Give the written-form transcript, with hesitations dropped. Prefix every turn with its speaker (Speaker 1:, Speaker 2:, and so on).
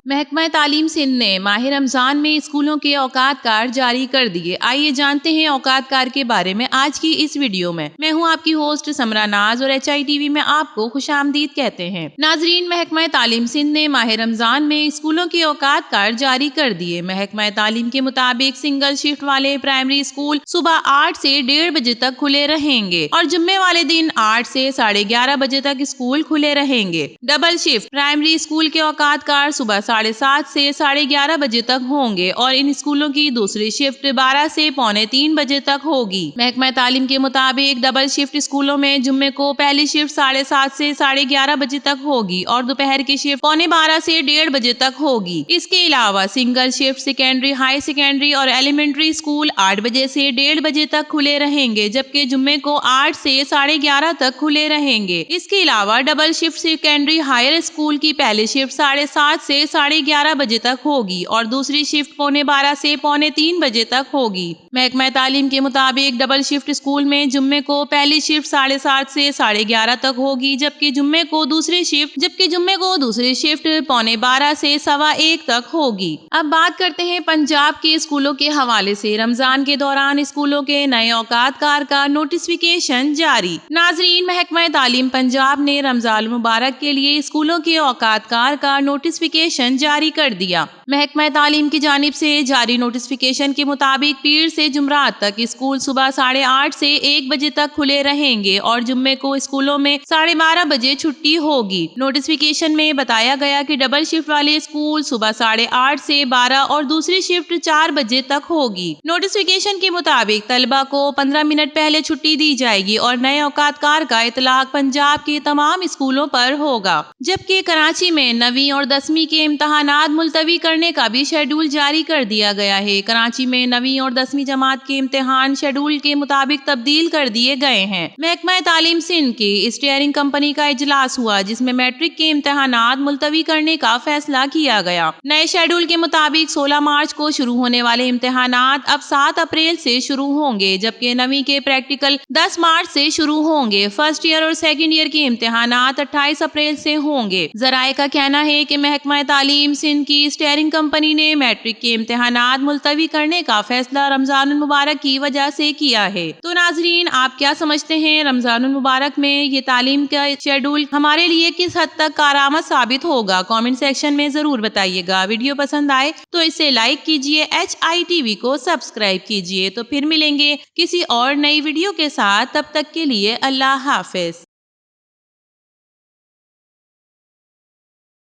Speaker 1: محکمہ تعلیم سندھ نے ماہ رمضان میں اسکولوں کے اوقات کارڈ جاری کر دیے۔ آئیے جانتے ہیں اوقات کارڈ کے بارے میں آج کی اس ویڈیو میں۔ میں ہوں آپ کی ہوسٹ سمرا ناز اور HITV میں آپ کو خوش آمدید کہتے ہیں۔ ناظرین، محکمہ تعلیم سندھ نے ماہ رمضان میں اسکولوں کے اوقات کارڈ جاری کر دیے۔ محکمہ تعلیم کے مطابق سنگل شفٹ والے پرائمری اسکول صبح 8 سے 1:30 بجے تک کھلے رہیں گے اور جمعے والے دن 8 سے 11:30 بجے تک اسکول کھلے رہیں گے۔ ڈبل شفٹ پرائمری اسکول کے اوقات کارڈ صبح 7:30 سے 11:30 بجے تک ہوں گے اور ان اسکولوں کی دوسری شفٹ 12 سے 2:45 بجے تک ہوگی۔ محکمہ تعلیم کے مطابق ڈبل شفٹ اسکولوں میں جمعے کو پہلی شفٹ 7:30 سے 11:30 بجے تک ہوگی اور دوپہر کی شفٹ 11:45 سے 1:30 بجے تک ہوگی۔ اس کے علاوہ single shift secondary, high secondary اور ایلیمنٹری اسکول 8 بجے سے 1:30 بجے تک کھلے رہیں گے، جبکہ جمعے کو 8 سے 11:30 تک کھلے رہیں گے۔ اس کے علاوہ double shift secondary higher school کی پہلی شفٹ 7:30 سے 11:30 بجے تک ہوگی اور دوسری شفٹ 12:45 سے 2:45 بجے تک ہوگی۔ محکمہ تعلیم کے مطابق ڈبل شفٹ اسکول میں جمعے کو پہلی شفٹ 7:30 سے 11:30 تک ہوگی، جبکہ جمعے کو دوسری شفٹ 12:15 سے 1:15 تک ہوگی۔ اب بات کرتے ہیں پنجاب کے اسکولوں کے حوالے سے۔ رمضان کے دوران اسکولوں کے نئے اوقات کار کا نوٹیفیکیشن جاری۔ ناظرین، محکمہ تعلیم پنجاب نے رمضان المبارک کے لیے اسکولوں کے اوقات کار کا نوٹیفیکیشن جاری کر دیا۔ محکمہ تعلیم کی جانب سے جاری نوٹیفیکیشن کے مطابق پیر سے جمعرات تک اسکول صبح 8:30 سے 1 بجے تک کھلے رہیں گے اور جمعے کو اسکولوں میں 12:30 بجے چھٹی ہوگی۔ نوٹیفیکیشن میں بتایا گیا کہ ڈبل شفٹ والے اسکول صبح 8:30 سے 12 اور دوسری شفٹ 4 بجے تک ہوگی۔ نوٹیفیکیشن کے مطابق طلبہ کو 15 منٹ پہلے چھٹی دی جائے گی اور نئے اوقات کار کا اطلاق پنجاب کے تمام اسکولوں پر ہوگا، جبکہ کراچی میں 9ویں اور 10ویں کے امتحانات ملتوی کرنے کا بھی شیڈول جاری کر دیا گیا ہے۔ کراچی میں 9ویں اور 10ویں جماعت کے امتحان شیڈول کے مطابق تبدیل کر دیے گئے ہیں۔ محکمہ تعلیم سندھ کی اسٹیئرنگ کمیٹی کا اجلاس ہوا، جس میں میٹرک کے امتحانات ملتوی کرنے کا فیصلہ کیا گیا۔ نئے شیڈول کے مطابق 16 مارچ کو شروع ہونے والے امتحانات اب 7 اپریل سے شروع ہوں گے، جبکہ 9ویں کے پریکٹیکل 10 مارچ سے شروع ہوں گے۔ فرسٹ ایئر اور سیکنڈ ایئر کے امتحانات 28 اپریل سے ہوں گے۔ ذرائع کا کہنا ہے کہ محکمہ تعلیم سندھ کی اسٹیئرنگ کمیٹی نے میٹرک کے امتحانات ملتوی کرنے کا فیصلہ رمضان المبارک کی وجہ سے کیا ہے۔ تو ناظرین، آپ کیا سمجھتے ہیں رمضان المبارک میں یہ تعلیم کا شیڈول ہمارے لیے کس حد تک کارآمد ثابت ہوگا؟ کامنٹ سیکشن میں ضرور بتائیے گا۔ ویڈیو پسند آئے تو اسے لائک کیجیے، HITV کو سبسکرائب کیجیے۔ تو پھر ملیں گے کسی اور نئی ویڈیو کے ساتھ، تب تک کے لیے اللہ حافظ۔